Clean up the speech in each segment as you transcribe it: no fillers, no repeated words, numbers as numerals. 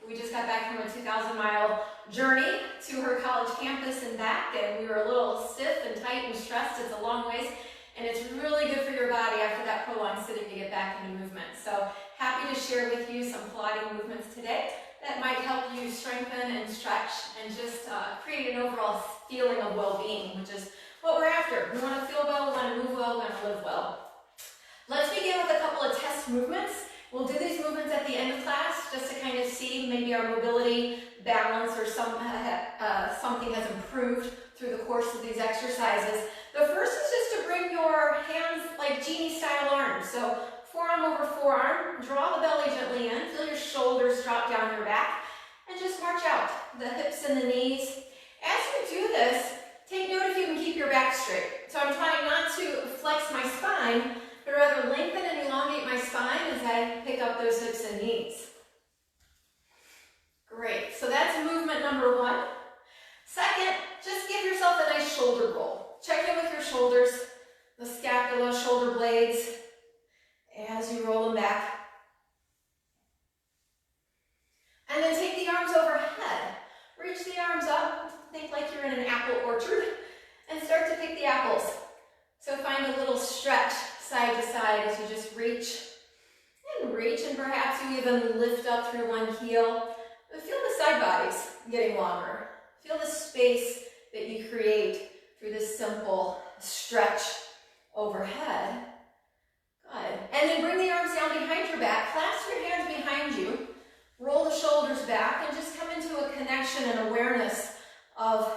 We just got back from a 2,000-mile journey to her college campus and back, and we were a little stiff and tight and stressed. It's a long ways, and it's really good for your body after that prolonged sitting to get back into movement. So happy to share with you some Pilates movements today that might help you strengthen and stretch and just create an overall feeling of well-being, which is what we're after. We want to feel well, we want to move well, we want to live well. Let's begin with a couple of test movements. We'll do these movements at the end of class just to kind of see maybe our mobility, balance, or something has improved through the course of these exercises. The first is just to bring your hands like genie-style arms. So forearm over forearm, draw the belly gently in, feel your shoulders drop down your back, and just march out the hips and the knees. As you do this, take note if you can keep your back straight. So I'm trying not to flex my spine, but rather lengthen and elongate my spine as I pick up those hips and knees. Great, so that's movement number one. Second, just give yourself a nice shoulder roll. Check in with your shoulders, the scapula, shoulder blades, as you roll them back. And then take the arms overhead. Reach the arms up, think like you're in an apple orchard, and start to pick the apples. So find a little stretch side to side as you just reach, and perhaps you even lift up through one heel. But feel the side bodies getting longer. Feel the space that you create through this simple stretch overhead. Good. And then bring the arms down behind your back, clasp your hands behind you, roll the shoulders back, and just come into a connection and awareness of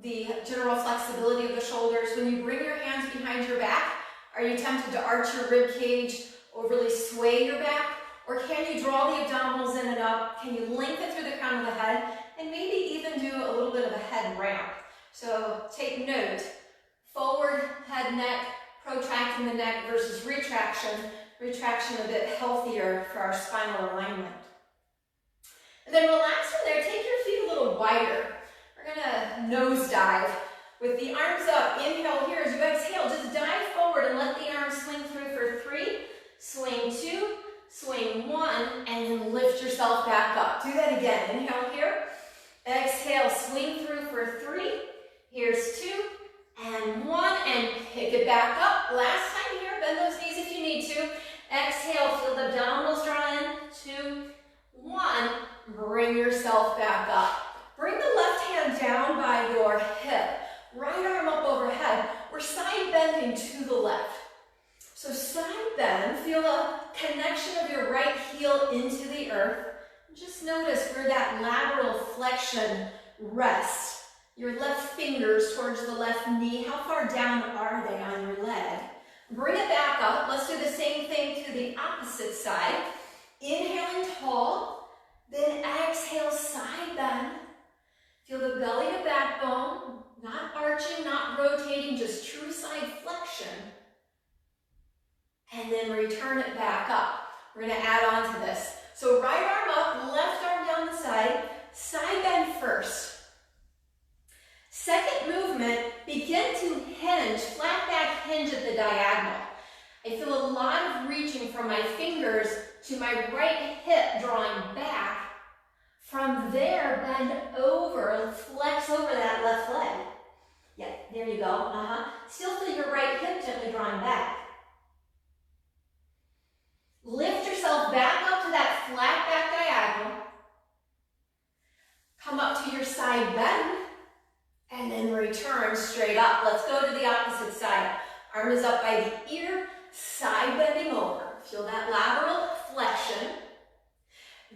the general flexibility of the shoulders. When you bring your hands behind your back, are you tempted to arch your rib cage, overly sway your back? Or can you draw the abdominals in and up? Can you lengthen through the crown of the head? And maybe even do a little bit of a head ramp. So take note, forward head neck, protracting the neck versus retraction. Retraction a bit healthier for our spinal alignment. And then relax from there, take your feet a little wider. We're gonna nose dive with the arms up. Inhale here. As you exhale, just dive forward and let the arms swing through for 3, swing 2, swing 1, and then lift yourself back up. Do that again. Inhale here. Exhale, swing through for 3. Here's 2 and 1, and pick it back up. Last time here, bend those knees if you need to. Exhale, feel the abdominals draw in. 2, 1, bring yourself back up. Bring the left hand down by your hip. Right arm up overhead. We're side bending to the left. So side bend, feel a connection of your right heel into the earth. Just notice where that lateral flexion rests. Your left fingers towards the left knee. How far down are they on your leg? Bring it back up. Let's do the same thing to the opposite side. Inhaling tall, then exhale, side bend. Feel the belly to backbone, not arching, not rotating, just true side flexion. And then return it back up. We're going to add on to this. So right arm up, left arm down the side bend first. Second movement, begin to hinge, flat back hinge at the diagonal. I feel a lot of reaching from my fingers to my right hip drawing back. From there, bend over, flex over that left leg. Yeah, there you go. Still feel your right hip gently drawing back. Lift yourself back up to that flat back diagonal. Come up to your side bend, and then return straight up. Let's go to the opposite side. Arm is up by the ear, side bending over. Feel that lateral flexion.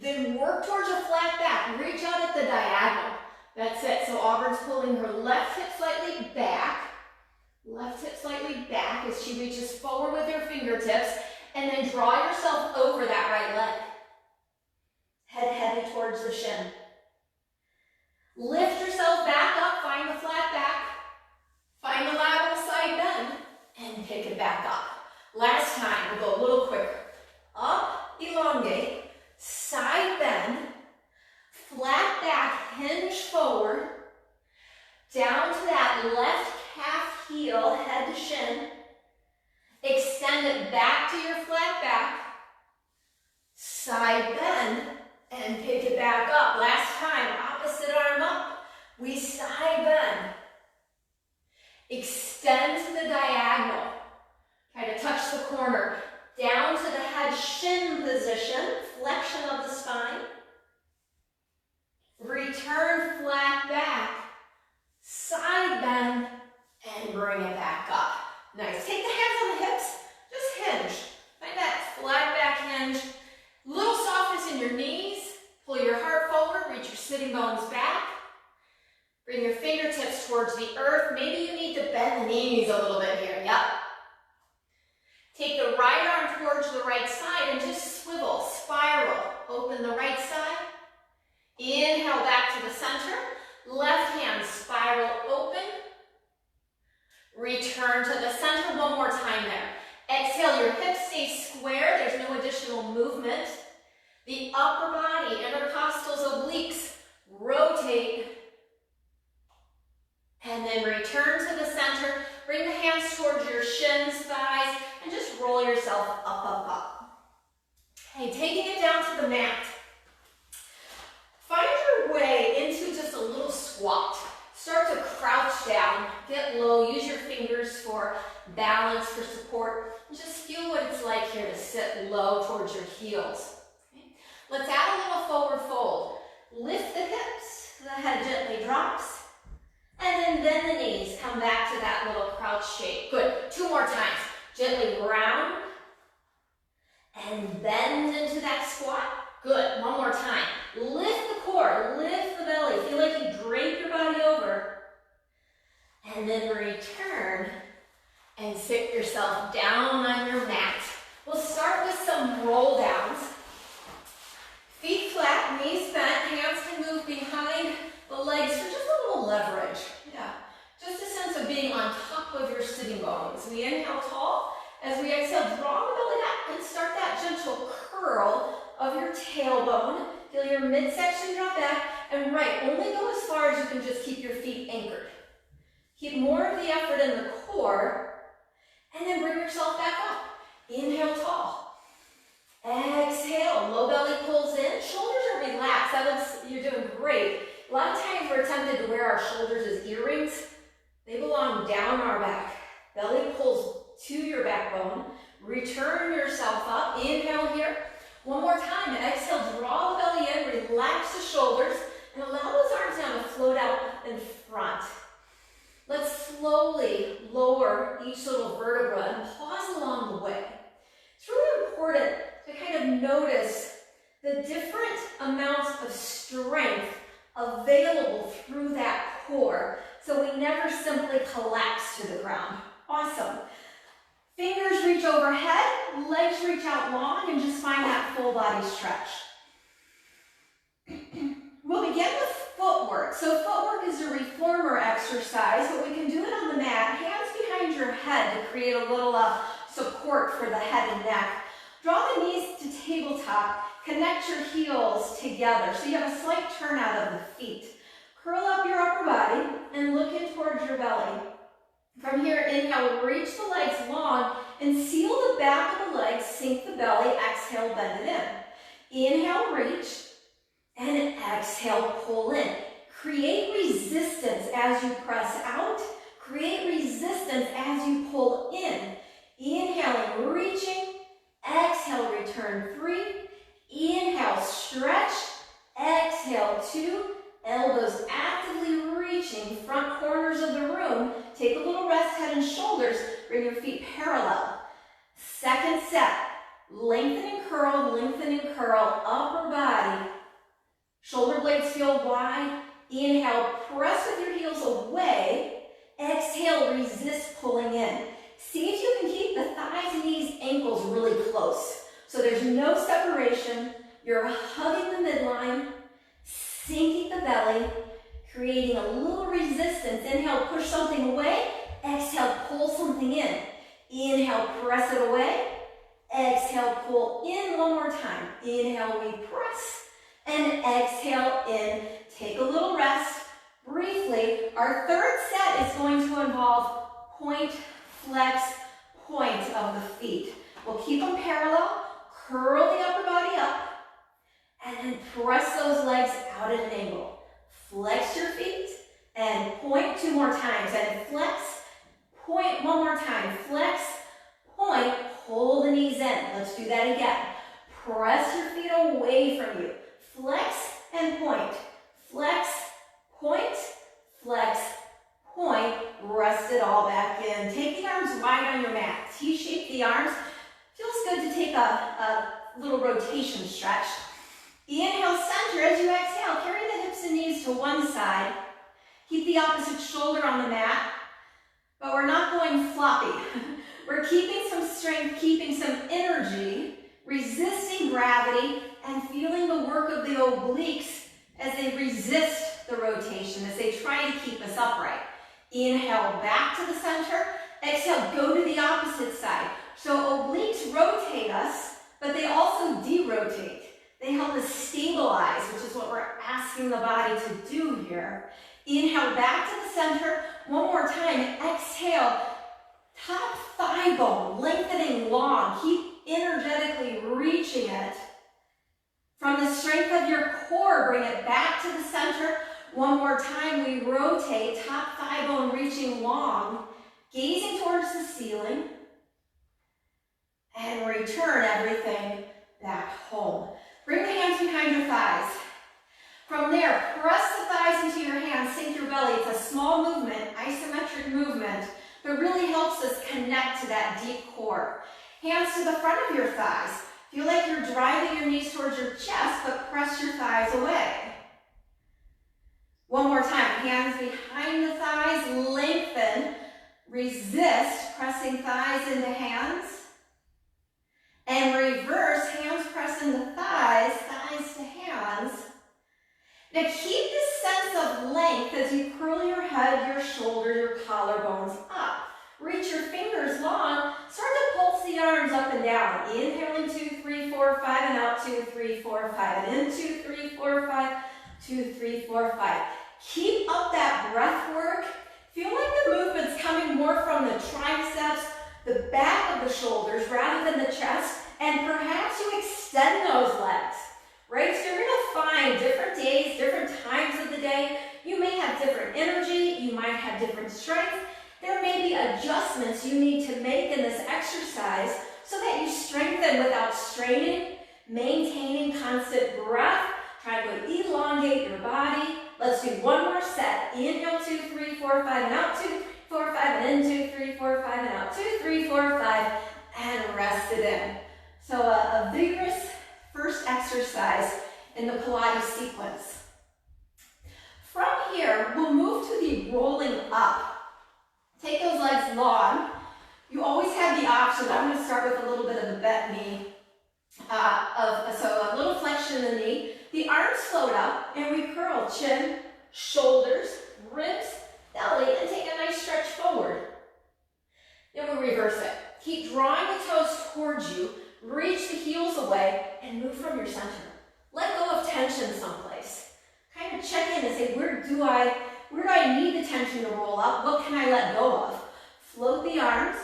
Then work towards a flat back. Reach out at the diagonal. That's it. So Auburn's pulling her left hip slightly back. Left hip slightly back as she reaches forward with her fingertips. And then draw yourself over that right leg. Head heavy towards the shin. Lift yourself back up. Find the flat back. Find the lateral side bend. And pick it back up. Last time, we'll go a little quicker. Up, elongate. Side bend, flat back, hinge forward, down to that left calf heel, head to shin. Extend it back to your flat back, side bend, and pick it back up. sitting bones back. Bring your fingertips towards the earth. Maybe you need to bend the knees a little bit here. Yep. Take the right arm towards the right side and just swivel, spiral. Open the right side. Inhale back to the center. Left hand spiral open. Return to the center. One more time there. Exhale, your hips stay square. There's no additional movement. The upper body, intercostals, obliques, rotate. And then return to the center. Bring the hands towards your shins, thighs, and just roll yourself up, up, up. Okay, taking it down to the mat. Find your way into just a little squat. Start to crouch down, get low, use your fingers for balance, for support. And just feel what it's like here to sit low towards your heels. Okay. Let's add a little forward fold. Lift the hips, the head gently drops. And then bend the knees, come back to that little crouch shape. Good, 2 more times. Gently round and bend into that squat. Good, 1 more time. Lift the core, lift the belly. Feel like you drape your body over. And then return and sit yourself down on your mat. We'll start with some roll downs. Feet flat, knees bent, hands can move behind the legs for just a little leverage. Yeah, just a sense of being on top of your sitting bones. We inhale tall. As we exhale, draw the belly back and start that gentle curl of your tailbone. Feel your midsection drop back. And right, only go as far as you can just keep your feet anchored. Keep more of the effort in the core. And then bring yourself back up. Inhale tall. Exhale, low belly pulls in. Shoulders are relaxed. You're doing great. A lot of times we're tempted to wear our shoulders as earrings. They belong down our back. Belly pulls to your backbone. Return yourself up. Inhale here. 1 more time. Exhale, draw the belly in, relax the shoulders, and allow those arms down to float out in front. Let's slowly lower each little vertebra and pause along the way. It's really important to kind of notice the different amounts of strength available through that core, so we never simply collapse to the ground. Awesome. Fingers reach overhead, legs reach out long, and just find that full body stretch. We'll begin with footwork. So footwork is a reformer exercise, but we can do it on the mat. Hands behind your head to create a little support for the head and neck. Draw the knees to tabletop. Connect your heels together so you have a slight turn out of the feet. Curl up your upper body and look in towards your belly. From here, inhale, reach the legs long and seal the back of the legs, sink the belly, exhale, bend it in. Inhale, reach, and exhale, pull in. Create resistance as you press out. Create resistance as you pull in. Inhaling, reaching, exhale, return 3. Inhale, stretch, exhale, 2. Elbows actively reaching, front corners of the room. Take a little rest, head and shoulders. Bring your feet parallel. Second set. Lengthen and curl, upper body. Shoulder blades feel wide. Inhale, press with your heels away. Exhale, resist pulling in. See if you can keep the thighs, knees, ankles really close. So there's no separation. You're hugging the midline. Sinking the belly, creating a little resistance. Inhale, push something away. Exhale, pull something in. Inhale, press it away. Exhale, pull in 1 more time. Inhale, we press. And exhale, in. Take a little rest. Briefly, our third set is going to involve point, flex, point of the feet. We'll keep them parallel. Curl the upper body up. And then press those legs out at an angle. Flex your feet and point 2 more times. And flex, point 1 more time. Flex, point, pull the knees in. Let's do that again. Press your feet away from you. Flex and point. Flex, point, flex, point. Rest it all back in. Take the arms wide on your mat. T-shape the arms. Feels good to take a little rotation stretch. Inhale, center. As you exhale, carry the hips and the opposite shoulder on the mat, but we're not going floppy. We're keeping some strength, keeping some energy, resisting gravity, and feeling the work of the obliques as they resist the rotation, as they try to keep us upright. Inhale, back to the center. Exhale, go to the opposite side. So obliques rotate us, but they also derotate. They help us stabilize, which is what we're asking the body to do here. Inhale, back to the center. One more time. Exhale, top thigh bone, lengthening long. Keep energetically reaching it. From the strength of your core, bring it back to the center. One more time, we rotate, top thigh bone reaching long, gazing towards the ceiling, and return everything back home. Bring the hands behind your thighs. From there, press the thighs into your hands, sink your belly. It's a small movement, isometric movement, but really helps us connect to that deep core. Hands to the front of your thighs. Feel like you're driving your knees towards your chest, but press your thighs away. One more time, hands behind the thighs, lengthen, resist, pressing thighs into hands. And reverse, hands press into thighs, thighs to hands. Now keep this sense of length as you curl your head, your shoulders, your collarbones up. Reach your fingers long. Start to pulse the arms up and down. Inhaling 2, 3, 4, 5, and out 2, 3, 4, 5. And in 2, 3, 4, 5, 2, 3, 4, 5. Keep up that breath work. Feel like the movement's coming more from the triceps, the back of the shoulders rather than the chest, and perhaps you extend those legs, right? So you're gonna find different days, different times of the day. You may have different energy, you might have different strength. There may be adjustments you need to make in this exercise so that you strengthen without straining, maintaining constant breath, trying to elongate your body. Let's do one more set. Inhale, 2, 3, 4, 5, and out 2, 3, 4, 5, and in 2, 3, 4, 5, and out 2, 3, 4, 5, and rest it in. So a vigorous first exercise in the Pilates sequence. From here, we'll move to the rolling up. Take those legs long. You always have the option. I'm going to start with a little bit of a bent knee. So a little flexion in the knee. The arms float up and we curl chin, shoulders, ribs, belly, and take a nice stretch forward. Then we'll reverse it. Keep drawing the toes towards you. Reach the heels away and move from your center. Let go of tension someplace. Kind of check in and say, where do I need the tension to roll up? What can I let go of? Float the arms,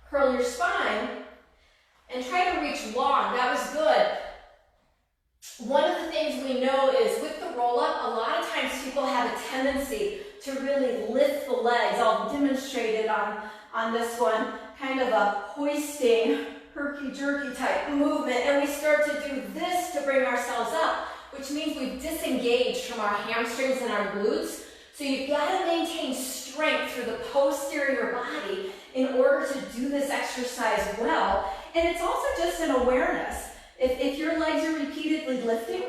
curl your spine, and try to reach long. That was good. One of the things we know is with the roll up, a lot of times people have a tendency to really lift the legs. I'll demonstrate it on this one, kind of a hoisting, herky-jerky type movement, and we start to do this to bring ourselves up, which means we've disengaged from our hamstrings and our glutes. So you've got to maintain strength through the posterior body in order to do this exercise well. And it's also just an awareness. If your legs are repeatedly lifting,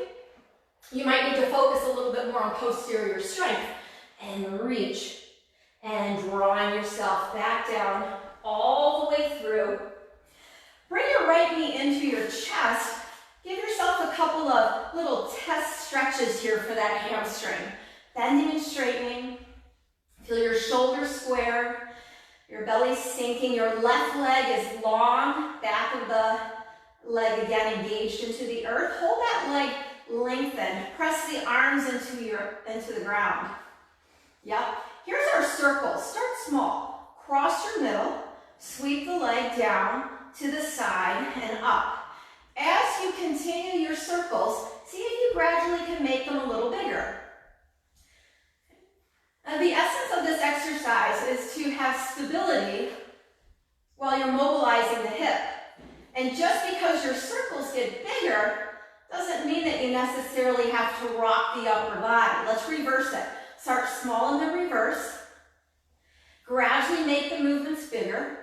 you might need to focus a little bit more on posterior strength and reach and drawing yourself back down all the way through. Bring your right knee into your chest. Give yourself a couple of little test stretches here for that hamstring. Bending and straightening. Feel your shoulders square, your belly sinking. Your left leg is long, back of the leg again engaged into the earth. Hold that leg lengthened. Press the arms into the ground. Yep. Here's our circle. Start small. Cross your middle. Sweep the leg down to the side and up. As you continue your circles, see if you gradually can make them a little bigger. Now, the essence of this exercise is to have stability while you're mobilizing the hip. And just because your circles get bigger doesn't mean that you necessarily have to rock the upper body. Let's reverse it. Start small and then reverse. Gradually make the movements bigger.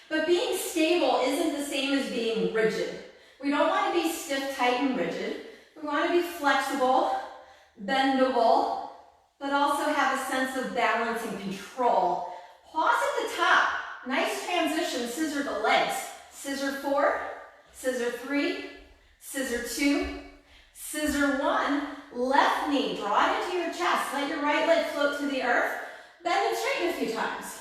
But being stable isn't the same as being rigid. We don't want to be stiff, tight, and rigid. We want to be flexible, bendable, but also have a sense of balance and control. Pause at the top. Nice transition, scissor the legs. Scissor 4, scissor 3, scissor 2, scissor 1, left knee, draw it into your chest. Let your right leg float to the earth. Bend and straighten a few times.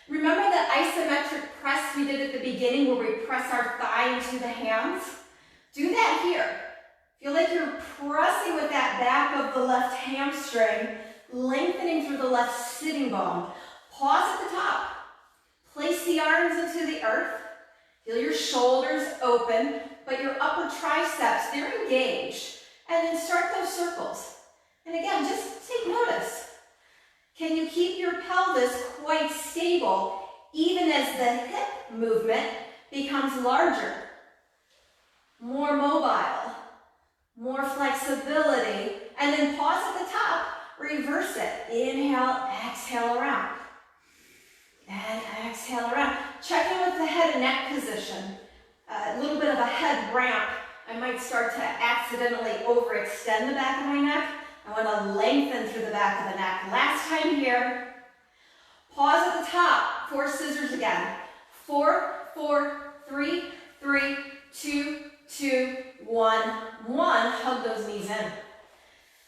Remember the isometric press we did at the beginning where we press our thigh into the hands? Do that here. Feel like you're pressing with that back of the left hamstring, lengthening through the left sitting bone. Pause at the top. Place the arms into the earth. Feel your shoulders open, but your upper triceps, they're engaged. And then start those circles. And again, just take notice. Can you keep your pelvis quite stable even as the hip movement becomes larger? More mobile, more flexibility, and then pause at the top, reverse it. Inhale, exhale around. And exhale around. Check in with the head and neck position. A little bit of a head ramp. I might start to accidentally overextend the back of my neck. I want to lengthen through the back of the neck. Last time here. Pause at the top. 4 scissors again. 4, 4, 3, 3, 2, 2, 1, 1. Hug those knees in.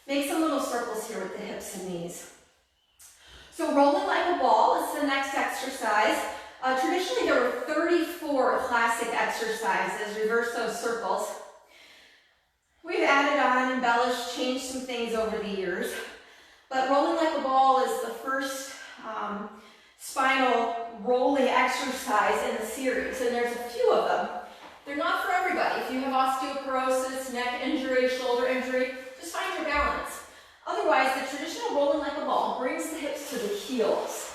Make some little circles here with the hips and knees. So rolling like a ball is the next exercise. Traditionally there were 34 classic exercises. Reverse those circles. We've added on, embellished, changed some things over the years. But rolling like a ball is the first spinal rolling exercise in the series. And there's a few of them. They're not for everybody. If you have osteoporosis, neck injury, shoulder injury, just find your balance. Otherwise, the traditional rolling like a ball brings the hips to the heels.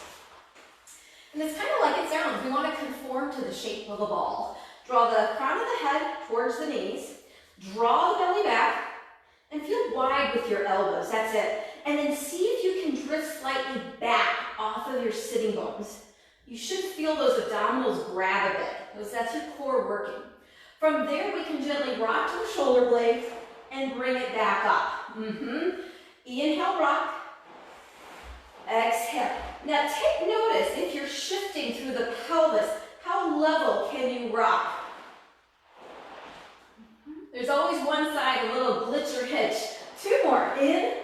And it's kind of like it sounds. We want to conform to the shape of a ball. Draw the crown of the head towards the knees. Draw the belly back. And feel wide with your elbows. That's it. And then see if you can drift slightly back off of your sitting bones. You should feel those abdominals grab a bit, because that's your core working. From there, we can gently rock to the shoulder blades and bring it back up. Inhale, rock. Exhale. Now take notice if you're shifting through the pelvis, how level can you rock? There's always one side, a little glitch or hitch. 2 more. In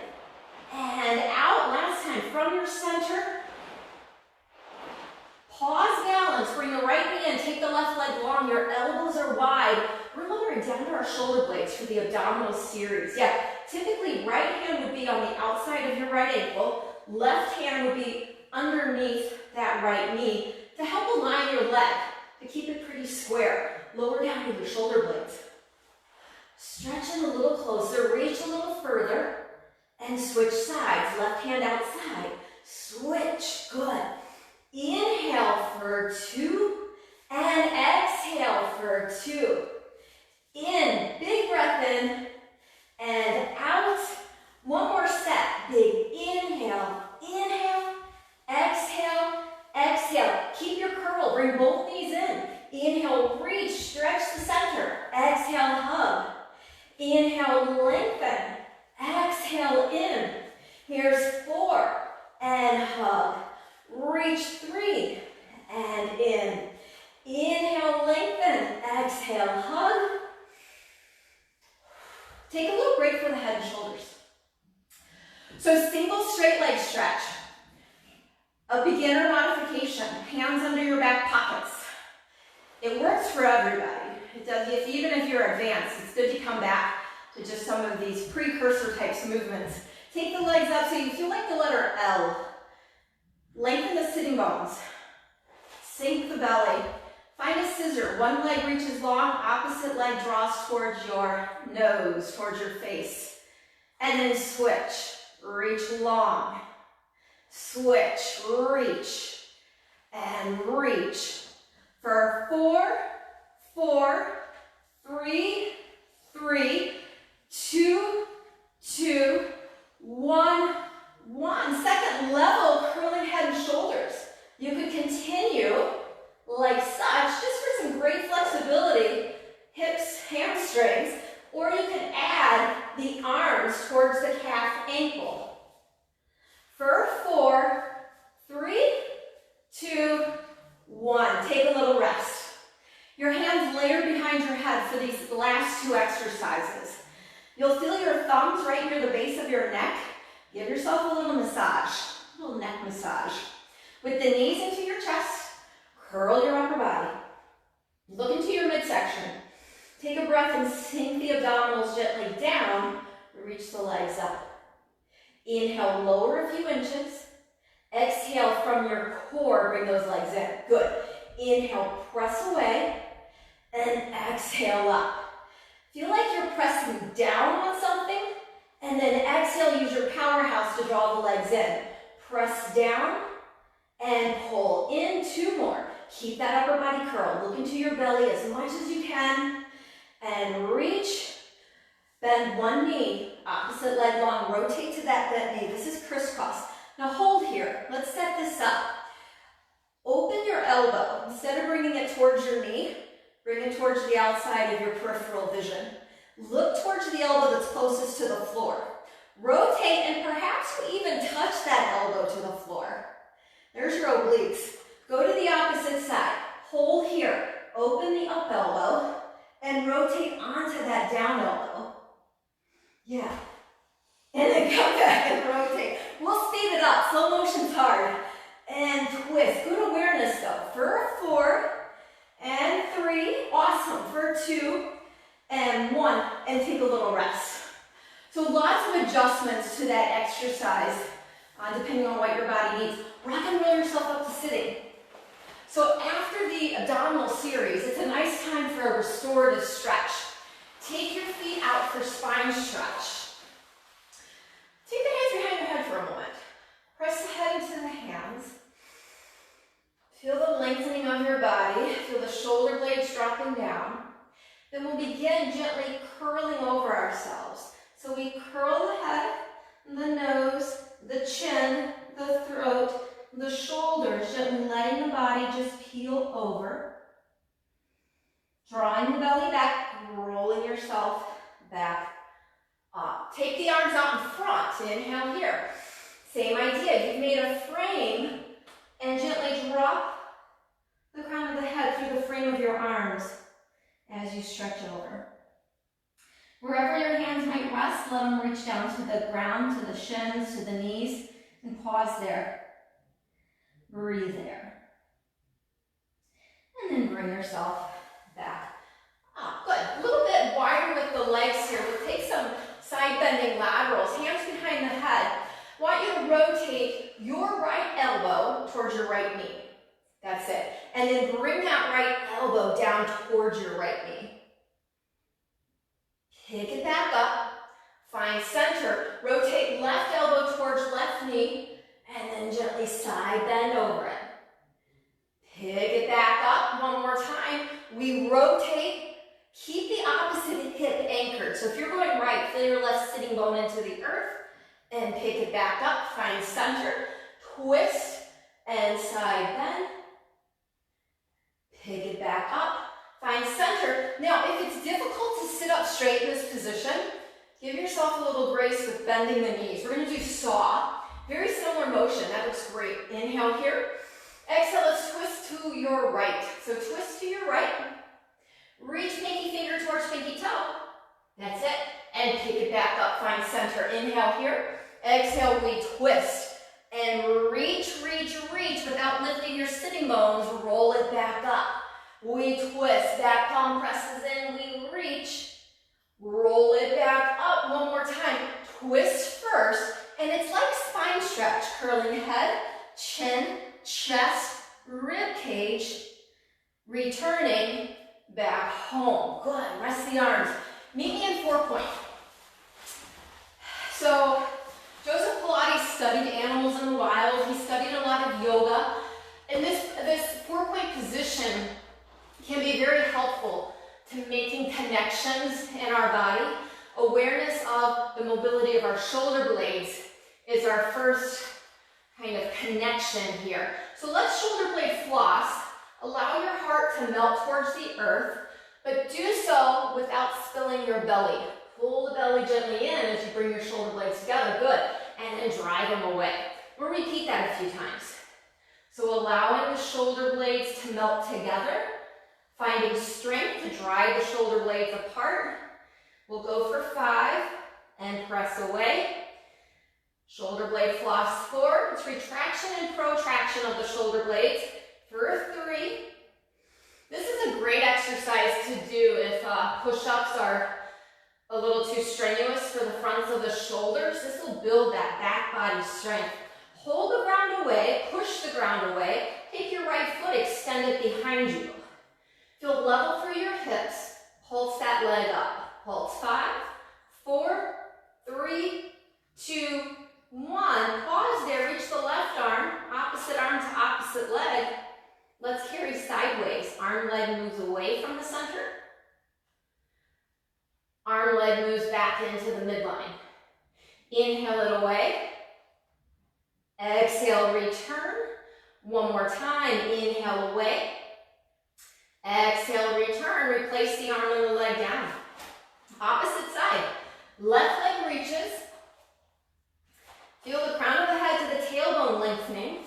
and out. Last time. From your center. Pause, balance. Bring the right knee in. Take the left leg long. Your elbows are wide. We're lowering down to our shoulder blades for the abdominal series. Yeah, typically right hand would be on the outside of your right ankle. Left hand would be underneath that right knee to help align your leg, to keep it pretty square. Lower down to your shoulder blades. Stretch in a little closer, reach a little further, and switch sides. Left hand outside. Switch. Good. Inhale for 2, and exhale for 2. In, big breath in, and out. One more set. Big inhale, inhale, exhale, exhale. Keep your curl, bring both knees in. Inhale, reach, stretch the center. Exhale, hug. Inhale, lengthen. Exhale, in. Here's 4, and hug. Reach 3, and in. Inhale, lengthen. Exhale, hug. Take a little break for the head and shoulders. So single straight leg stretch. A beginner modification. Hands under your back pockets. It works for everybody. It does. Even if you're advanced, it's good to come back to just some of these precursor types of movements. Take the legs up so you feel like the letter L. Lengthen the sitting bones. Sink the belly. Find a scissor. One leg reaches long, opposite leg draws towards your nose, towards your face. And then switch. Reach long. Switch. Reach. And reach. For 4, 4, 3, 3, 2, 2, 1, 1. Second level curling head and shoulders. You could continue like such, just for some great flexibility, hips, hamstrings, or you can add the arms arms towards the calf ankle. For 4, 3, 2, 1. Take a little rest. Your hands layered behind your head for these last 2 exercises. You'll feel your thumbs right near the base of your neck. Give yourself a little massage, a little neck massage. With the knees into your chest, curl your upper body. Look into your midsection. Take a breath and sink the abdominals gently down. Reach the legs up. Inhale, lower a few inches. Exhale from your core, bring those legs in. Good. Inhale, press away. And exhale up. Feel like you're pressing down on something. And then exhale, use your powerhouse to draw the legs in. Press down and pull in. 2 more. Keep that upper body curl. Look into your belly as much as you can. And reach. Bend one knee, opposite leg long. Rotate to that bent knee. This is crisscross. Now hold here. Let's set this up. Open your elbow. Instead of bringing it towards your knee, bring it towards the outside of your peripheral vision. Look towards the elbow that's closest to the floor. Rotate and perhaps you even touch that elbow to the floor. There's your obliques. Go to the opposite side. Hold here. Open the up elbow and rotate onto that down elbow. Yeah. And then come back and rotate. We'll speed it up. Slow motion's hard. And twist. Good awareness though. For 4 and 3. Awesome. For 2 and 1. And take a little rest. So lots of adjustments to that exercise depending on what your body needs. Rock and roll yourself up to sitting. So after the abdominal series, it's a nice time for a restorative stretch. Take your feet out for spine stretch. Take the hands behind your head for a moment. Press the head into the hands. Feel the lengthening of your body. Feel the shoulder blades dropping down. Then we'll begin gently curling over ourselves. So we curl the head, the nose, the chin, the throat, the shoulders, gently letting the body just peel over. Drawing the belly back, rolling yourself back up. Take the arms out in front. Inhale here. Same idea. You've made a frame and gently drop the crown of the head through the frame of your arms as you stretch over. Wherever your hands might rest, let them reach down to the ground, to the shins, to the knees, and pause there. Breathe there. And then bring yourself back up. Good. A little bit wider with the legs here. We'll take some side bending laterals, hands behind the head. I want you to rotate your right elbow towards your right knee. That's it. And then bring that right elbow down towards your right knee. Pick it back up. Find center. Rotate left elbow towards left knee. And then gently side bend over it. Pick it back up. One more time. We rotate. Keep the opposite hip anchored. So if you're going right, feel your left sitting bone into the earth. And pick it back up. Find center. Twist and side bend. Pick it back up. Find center. Now, if it's difficult to sit up straight in this position, give yourself a little grace with bending the knees. We're going to do saw. Very similar motion. That looks great. Inhale here. Exhale, let's twist to your right. So twist to your right. Reach pinky finger towards pinky toe. That's it. And pick it back up. Find center. Inhale here. Exhale, we twist. And reach, reach, reach without lifting your sitting bones. Roll it back up. We twist. Back palm presses in. We reach. Roll it back up. One more time. Twist first. And it's like spine stretch. Curling head, chin, chest, rib cage. Returning back home. Good. Rest the arms. Meet me in 4-point. So Joseph Pilates studied animals in the wild. He studied a lot of yoga. And this 4-point position can be very helpful to making connections in our body. Awareness of the mobility of our shoulder blades is our first kind of connection here. So let's shoulder blade floss. Allow your heart to melt towards the earth, but do so without spilling your belly. Pull the belly gently in as you bring your shoulder blades together. Good. And then drive them away. We'll repeat that a few times. So allowing the shoulder blades to melt together, finding strength to drive the shoulder blades apart. We'll go for 5 and press away. Shoulder blade floss forward. It's retraction and protraction of the shoulder blades for 3. This is a great exercise to do if push-ups are a little too strenuous for the fronts of the shoulders. This will build that back body strength. Hold the ground away, push the ground away. Take your right foot, extend it behind you. Feel level through your hips. Pulse that leg up. Pulse 5, 4, 3, 2, 1. Pause there, reach the left arm, opposite arm to opposite leg. Let's carry sideways. Arm, leg moves away from the center. Arm, leg moves back into the midline. Inhale it away. Exhale, return. One more time. Inhale away. Exhale, return. Replace the arm and the leg down. Opposite side. Left leg reaches. Feel the crown of the head to the tailbone lengthening.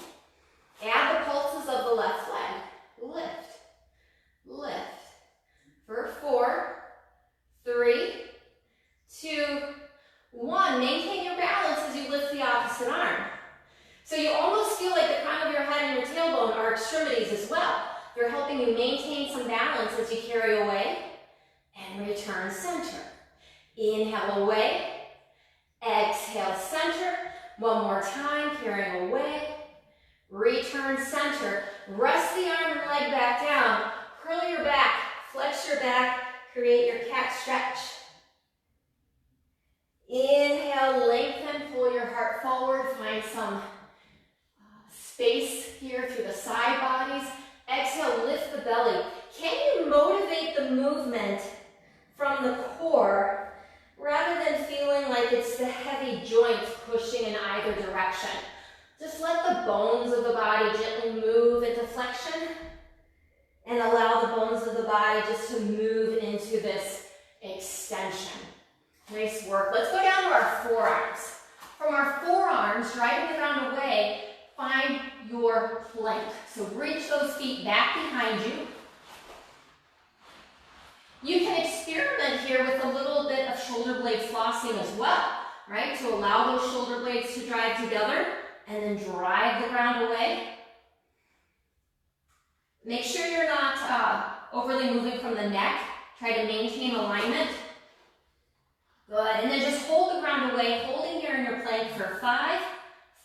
Add the pulses of the left leg. Lift. Lift. For 4, 3, 2, 1. Maintain your balance as you lift the opposite arm. So you almost feel like the crown of your head and your tailbone are extremities as well. They're helping you maintain some balance as you carry away and return center. Inhale away. Exhale center. One more time, carrying away. Return center. Rest the arm and leg back down. Curl your back. Flex your back. Create your cat stretch. Inhale, lengthen, pull your heart forward. Find some space here through the side bodies. Exhale, lift the belly. Can you motivate the movement from the core rather than feeling like it's the heavy joints pushing in either direction? Just let the bones of the body gently move into flexion and allow the bones of the body just to move into this extension. Nice work. Let's go down to our forearms. From our forearms, driving the ground away, find your plank. So reach those feet back behind you. You can experiment here with a little bit of shoulder blade flossing as well, right? To allow those shoulder blades to drive together and then drive the ground away. Make sure you're not overly moving from the neck. Try to maintain alignment. Good, and then just hold the ground away, holding here in your plank for 5,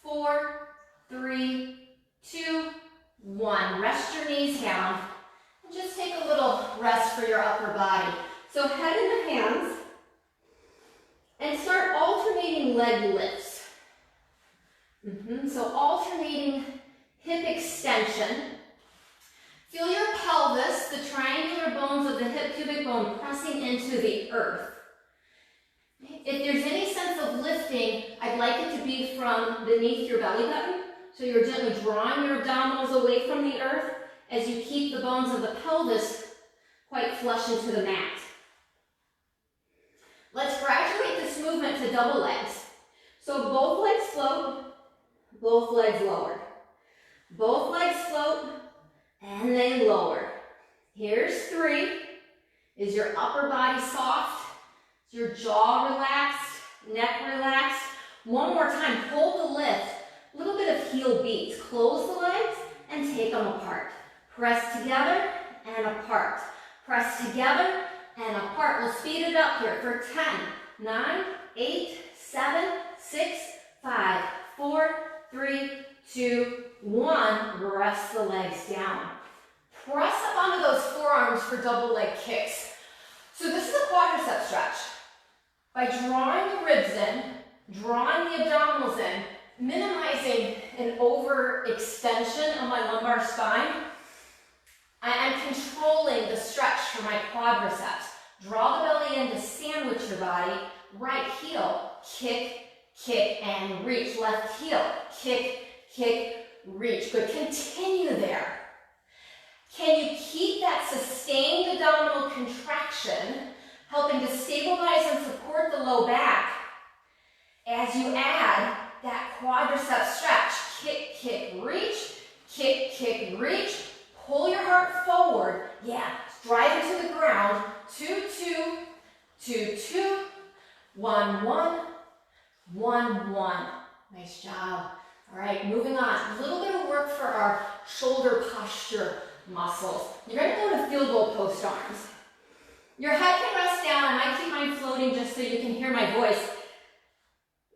4, 3, 2, 1. Rest your knees down. And just take a little rest for your upper body. So head in the hands. And start alternating leg lifts. So alternating hip extension. Feel your pelvis, the triangular bones of the hip pubic bone pressing into the earth. If there's any sense of lifting, I'd like it to be from beneath your belly button. So you're gently drawing your abdominals away from the earth as you keep the bones of the pelvis quite flush into the mat. Let's graduate this movement to double legs. So both legs float, both legs lower. Both legs float, and then lower. Here's 3. Is your upper body soft? Is your jaw relaxed? Neck relaxed? One more time, hold the lift. A little bit of heel beats. Close the legs and take them apart. Press together and apart. Press together and apart. We'll speed it up here for 10, 9, 8, 7, 6, 5, 4, 3, 2, 1. Rest the legs down. Press up onto those forearms for double leg kicks. So this is a quadricep stretch. By drawing the ribs in, drawing the abdominals in, minimizing an overextension of my lumbar spine, I am controlling the stretch for my quadriceps. Draw the belly in to sandwich your body. Right heel, kick, kick, and reach. Left heel, kick, kick, reach. Good, continue there. Can you keep that sustained abdominal contraction, helping to stabilize and support flow back as you add that quadricep stretch. Kick, kick, reach. Kick, kick, reach. Pull your heart forward. Yeah, drive it to the ground. 2, 2, 2, 2, 1, 1, 1, 1. Nice job. All right, moving on. A little bit of work for our shoulder posture muscles. You're going to go to field goal post arms. Your head can rest down. I might keep mine floating just so you can hear my voice.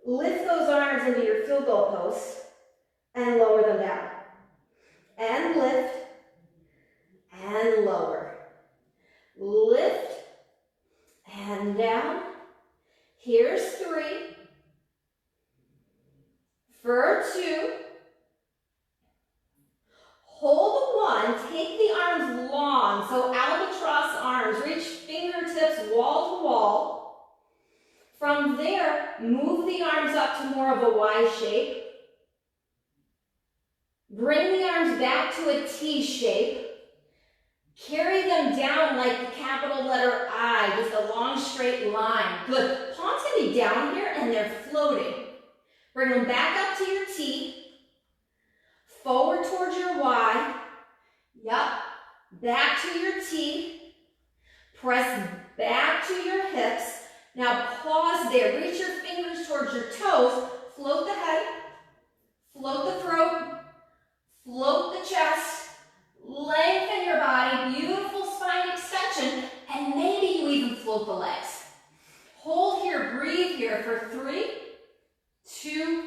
Lift those arms into your field goal post and lower them down. And lift and lower. Lift and down. Here's 3. For 2. Hold 1. Take the arms long. So albatross arms. Reach fingertips wall to wall. From there, move the arms up to more of a Y shape. Bring the arms back to a T shape. Carry them down like the capital letter I, just a long straight line. Good. Palms can be down here and they're floating. Bring them back up to your T. Forward towards your Y. Yup. Back to your T. Press back to your hips. Now pause there. Reach your fingers towards your toes. Float the head. Float the throat. Float the chest. Lengthen your body. Beautiful spine extension. And maybe you even float the legs. Hold here. Breathe here for 3, 2,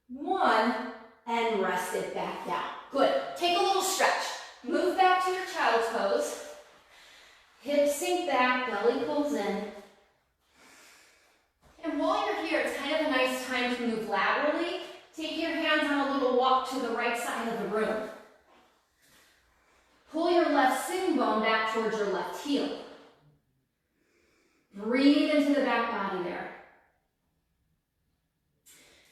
1. And rest it back down. Good. Take a little stretch. Move back to your child's pose. Hips sink back, belly pulls in. And while you're here, it's kind of a nice time to move laterally. Take your hands on a little walk to the right side of the room. Pull your left sitting bone back towards your left heel. Breathe into the back body there.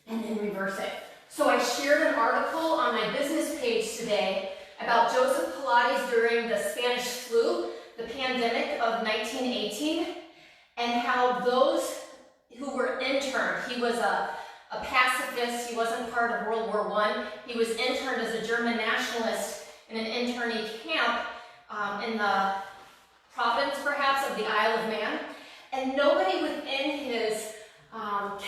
And then reverse it. So I shared an article on my business page today about Joseph Pilates during the Spanish flu, the pandemic of 1918, and how those who were interned, he was a pacifist, he wasn't part of World War I, he was interned as a German nationalist in an internee camp in the province, perhaps, of the Isle of Man, and nobody within his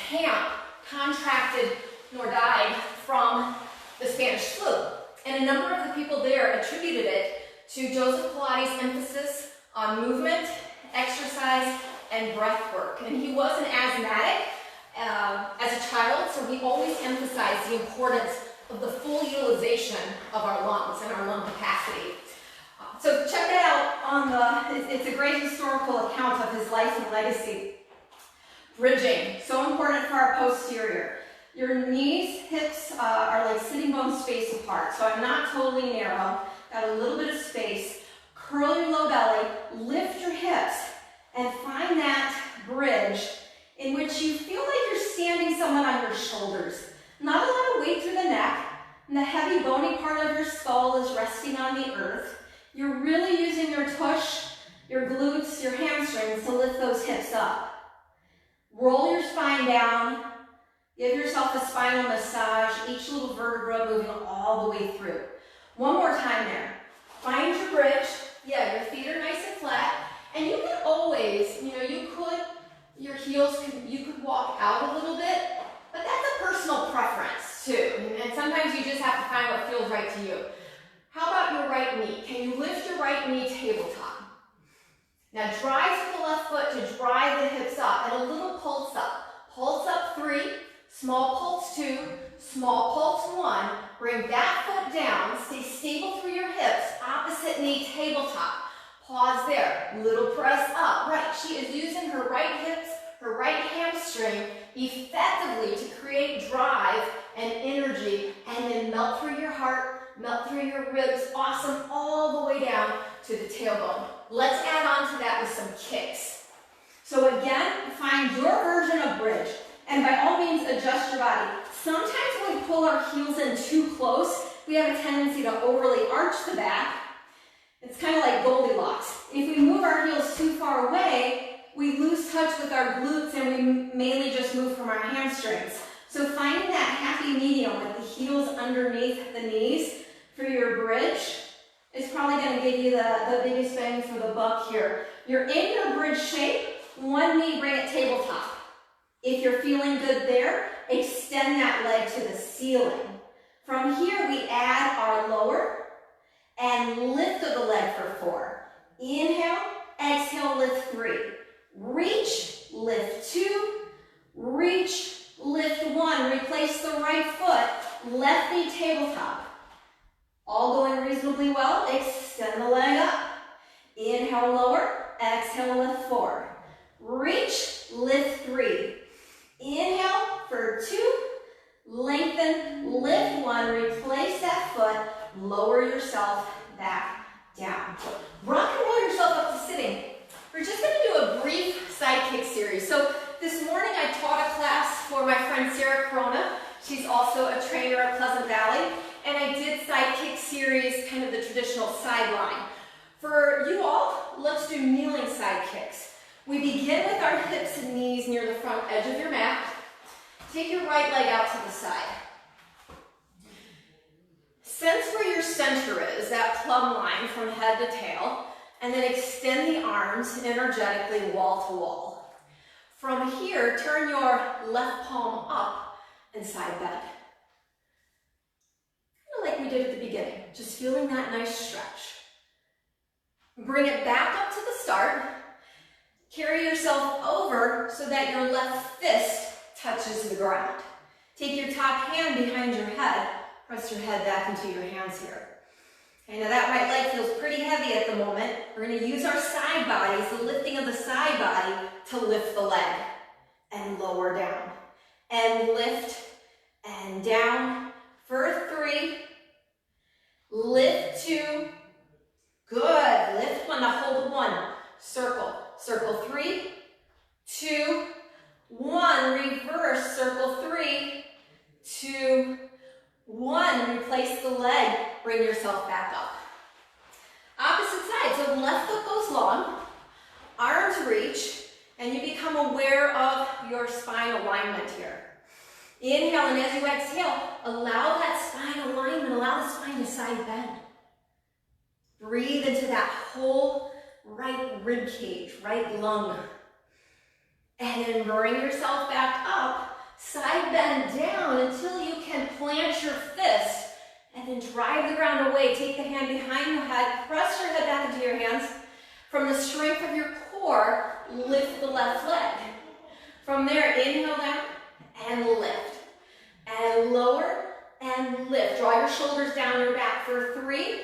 camp contracted nor died from the Spanish flu. And a number of the people there attributed it to Joseph Pilates' emphasis on movement, exercise, and breath work. And he was an asthmatic as a child, so he always emphasized the importance of the full utilization of our lungs and our lung capacity. So check that out on it's a great historical account of his life and legacy. Bridging, so important for our posterior. Your knees, hips are like sitting bones spaced apart, so I'm not totally narrow. Got a little bit of space. Curl your low belly, lift your hips, and find that bridge in which you feel like you're standing somewhat on your shoulders. Not a lot of weight through the neck, and the heavy bony part of your skull is resting on the earth. You're really using your tush, your glutes, your hamstrings to lift those hips up. Roll your spine down. Give yourself a spinal massage, each little vertebra moving all the way through. One more time there. Find your bridge. Yeah, your feet are nice and flat. And you can always, your heels, you could walk out a little bit, but that's a personal preference too. And sometimes you just have to find what feels right to you. How about your right knee? Can you lift your right knee tabletop? Now drive to the left foot to drive the hips up and a little pulse up. Pulse up 3. Small pulse 2, small pulse 1. Bring that foot down. Stay stable through your hips. Opposite knee tabletop. Pause there. Little press up. Right. She is using her right hips, her right hamstring effectively to create drive and energy, and then melt through your heart, melt through your ribs. Awesome. All the way down to the tailbone. Let's add on to that with some kicks. So again, find your version of bridge. And by all means, adjust your body. Sometimes when we pull our heels in too close, we have a tendency to overly arch the back. It's kind of like Goldilocks. If we move our heels too far away, we lose touch with our glutes and we mainly just move from our hamstrings. So finding that happy medium with the heels underneath the knees for your bridge is probably going to give you the biggest bang for the buck here. You're in your bridge shape, one knee, bring it tabletop. If you're feeling good there, extend that leg to the ceiling. From here, we add our lower and lift of the leg for 4. Inhale, exhale, lift 3. Reach, lift 2, reach, lift 1. Replace the right foot, left knee tabletop. All going reasonably well. Extend the leg up. Inhale, lower, exhale, lift 4. Reach, lift 3. Inhale for 2, lengthen, lift 1, replace that foot, lower yourself back down. Rock and roll yourself up to sitting. We're just going to do a brief side kick series. So this morning I taught a class for my friend Sarah Corona. She's also a trainer at Pleasant Valley. And I did side kick series, kind of the traditional sideline. For you all, let's do kneeling side kicks. We begin with our hips and knees near the front edge of your mat. Take your right leg out to the side. Sense where your center is, that plumb line from head to tail, and then extend the arms energetically wall to wall. From here, turn your left palm up and side bend. Kind of like we did at the beginning, just feeling that nice stretch. Bring it back up to the start. Carry yourself over so that your left fist touches the ground. Take your top hand behind your head. Press your head back into your hands here. Okay, now that right leg feels pretty heavy at the moment. We're going to use our side bodies, the lifting of the side body, to lift the leg and lower down. And lift and down for 3. Lift 2. Good. Lift 1 to hold 1. Circle. Circle 3, 2, 1. Reverse. Circle 3, 2, 1. Replace the leg. Bring yourself back up. Opposite side. So left foot goes long, arms reach, and you become aware of your spine alignment here. Inhale, and as you exhale, allow that spine alignment, allow the spine to side bend. Breathe into that whole right rib cage, right lung. And then bring yourself back up, side bend down until you can plant your fist and then drive the ground away. Take the hand behind your head, press your head back into your hands. From the strength of your core, lift the left leg. From there, inhale down and lift. And lower and lift. Draw your shoulders down your back for 3.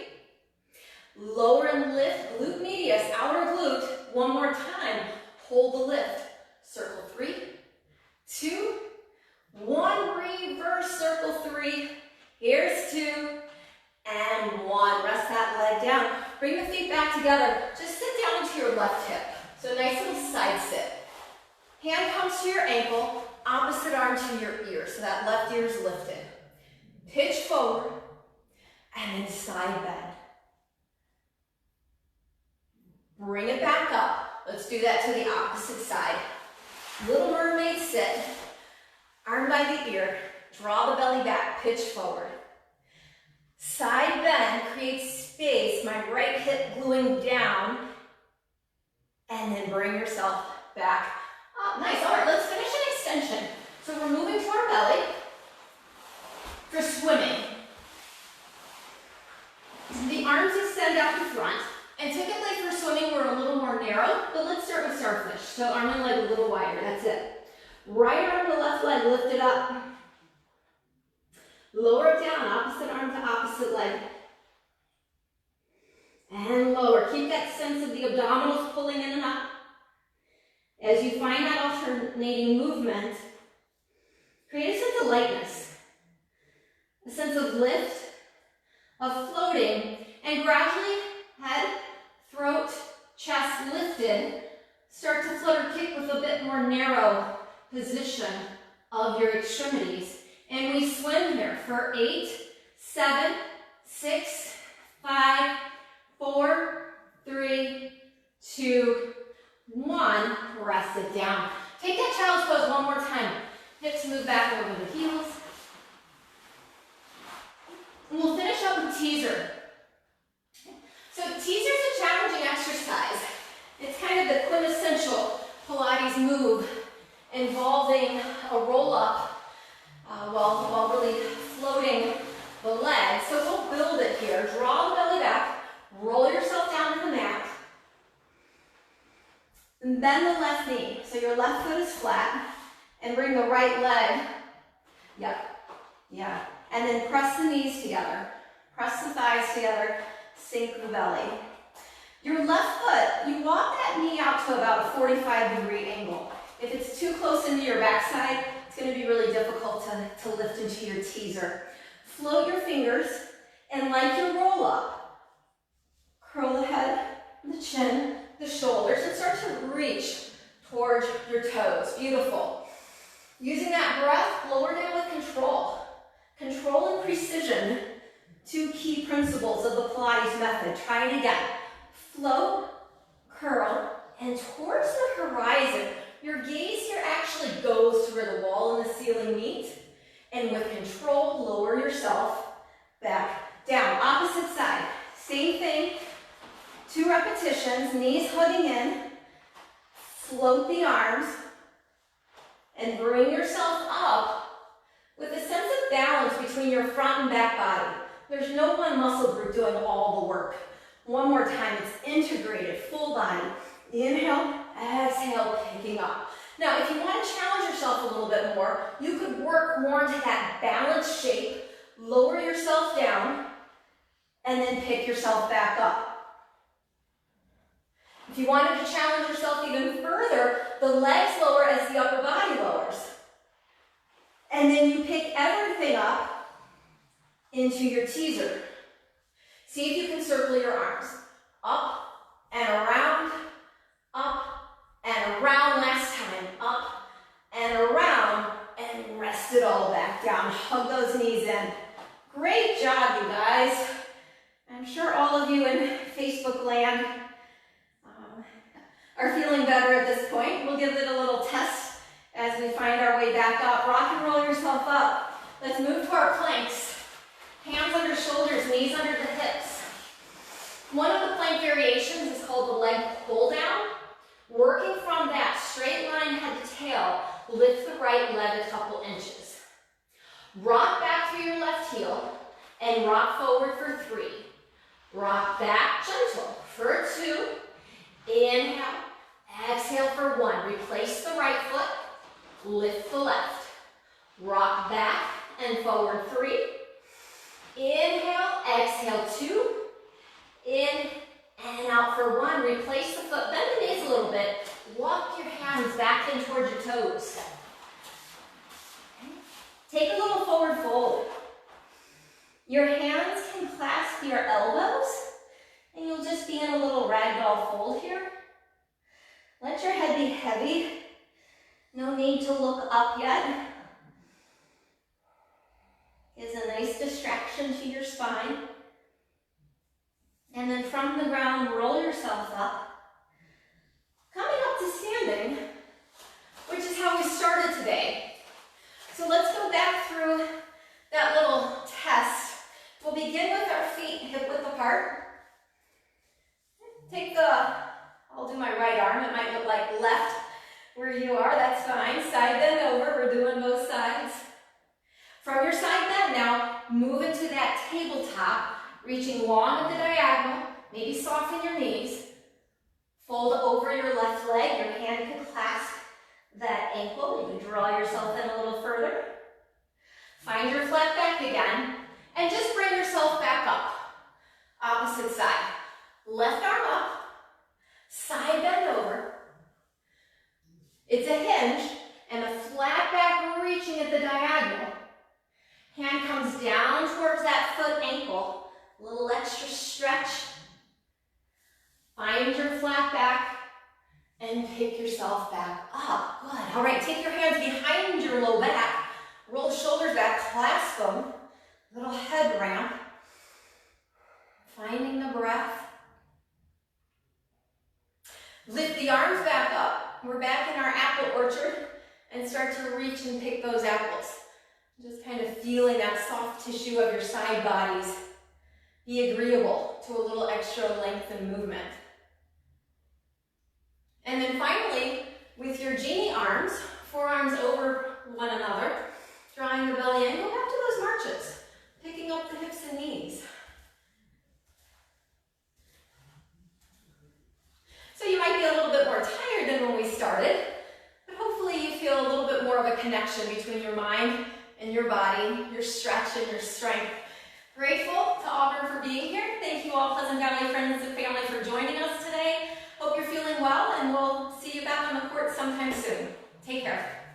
Lower and lift, glute medius, outer glute. One more time. Hold the lift. Circle 3, 2, 1. Reverse circle 3. Here's 2 and 1. Rest that leg down. Bring the feet back together. Just sit down to your left hip. So nice little side sit. Hand comes to your ankle, opposite arm to your ear. So that left ear is lifted. Pitch forward and then side bend. Bring it back up. Let's do that to the opposite side. Little mermaid sit. Arm by the ear. Draw the belly back. Pitch forward. Side bend. Create space. My right hip gluing down. And then bring yourself back up. Nice. All right, let's finish an extension. So we're moving to our belly for swimming. The arms extend out in front. And typically for swimming, we're a little more narrow, but let's start with starfish. So arm and leg a little wider, that's it. Right arm to left leg, lift it up. Lower it down, opposite arm to opposite leg. And lower. Keep that sense of the abdominals pulling in and up. As you find that alternating movement, create a sense of lightness, a sense of lift, of floating, and gradually head, throat, chest lifted. Start to float or kick with a bit more narrow position of your extremities. And we swim here for 8, 7, 6, 5, 4, 3, 2, 1, press it down. Take that child's pose one more time. Hips move back over the heels. And we'll finish up with teaser. So teaser is a challenging exercise. It's kind of the quintessential Pilates move involving a roll-up while really floating the legs. So we'll build it here. Draw the belly back, roll yourself down to the mat, and bend the left knee. So your left foot is flat, and bring the right leg. Yeah. And then press the knees together. Press the thighs together, sink the belly. Your left foot, you walk that knee out to about a 45-degree angle. If it's too close into your backside, it's going to be really difficult to lift into your teaser. Float your fingers, and like your roll up, curl the head, the chin, the shoulders, and start to reach towards your toes. Beautiful. Using that breath, lower down with control. Control and precision, 2 key principles of the Pilates method. Try it again. Float, curl, and towards the horizon. Your gaze here actually goes to where the wall and the ceiling meet. And with control, lower yourself back down. Opposite side. Same thing. 2 repetitions. Knees hugging in. Float the arms. And bring yourself up with a sense of balance between your front and back body. There's no one muscle group doing all the work. One more time, it's integrated, full body. Inhale, exhale, picking up. Now, if you want to challenge yourself a little bit more, you could work more into that balanced shape, lower yourself down, and then pick yourself back up. If you wanted to challenge yourself even further, the legs lower as the upper body lowers. And then you pick everything up into your teaser. See if you can circle your arms. Up and around, up and around. Last time, up and around, and rest it all back down. Hug those knees in. Great job, you guys. I'm sure all of you in Facebook land are feeling better at this point. We'll give it a little test as we find our way back up. Rock and roll yourself up. Let's move to our planks. Hands under shoulders, knees under the hips. One of the plank variations is called the leg pull down. Working from that straight line head to tail, lift the right leg a couple inches. Rock back through your left heel and rock forward for 3. Rock back gentle for 2. Inhale, exhale for 1. Replace the right foot, lift the left. Rock back and forward 3. Inhale, exhale 2. In and out for 1. Replace the foot, bend the knees a little bit. Walk your hands back in towards your toes. Take a little forward fold. Your hands can clasp your elbows, and you'll just be in a little ragdoll fold here. Let your head be heavy. No need to look up yet. Gives a nice distraction to your spine. And then from the ground, roll yourself up. Coming up to standing, which is how we started today. So let's go back through that little test. We'll begin with our feet hip width apart. I'll do my right arm. It might look like left where you are, that's fine. Side bend over, we're doing both sides. From your side bend now, move into that tabletop, reaching long at the diagonal, maybe soften your knees. Fold over your left leg, your hand can clasp that ankle. You can draw yourself in a little further. Find your flat back again, and just bring yourself back up. Opposite side. Left arm up, side bend over. It's a hinge, and a flat back reaching at the diagonal. Hand comes down towards that foot ankle. A little extra stretch. Find your flat back and pick yourself back up. Good. All right, take your hands behind your low back. Roll the shoulders back, clasp them. Little head ramp. Finding the breath. Lift the arms back up. We're back in our apple orchard, and start to reach and pick those apples. Just kind of feeling that soft tissue of your side bodies be agreeable to a little extra length and movement. And then finally, with your genie arms, forearms over one another, drawing the belly in, go back to those marches, picking up the hips and knees. So you might be a little bit more tired than when we started, but hopefully you feel a little bit more of a connection between your mind and your body, your stretch and your strength. Grateful to Auburn for being here. Thank you all, Pleasant Valley friends and family, for joining us today. Hope you're feeling well, and we'll see you back on the court sometime soon. Take care.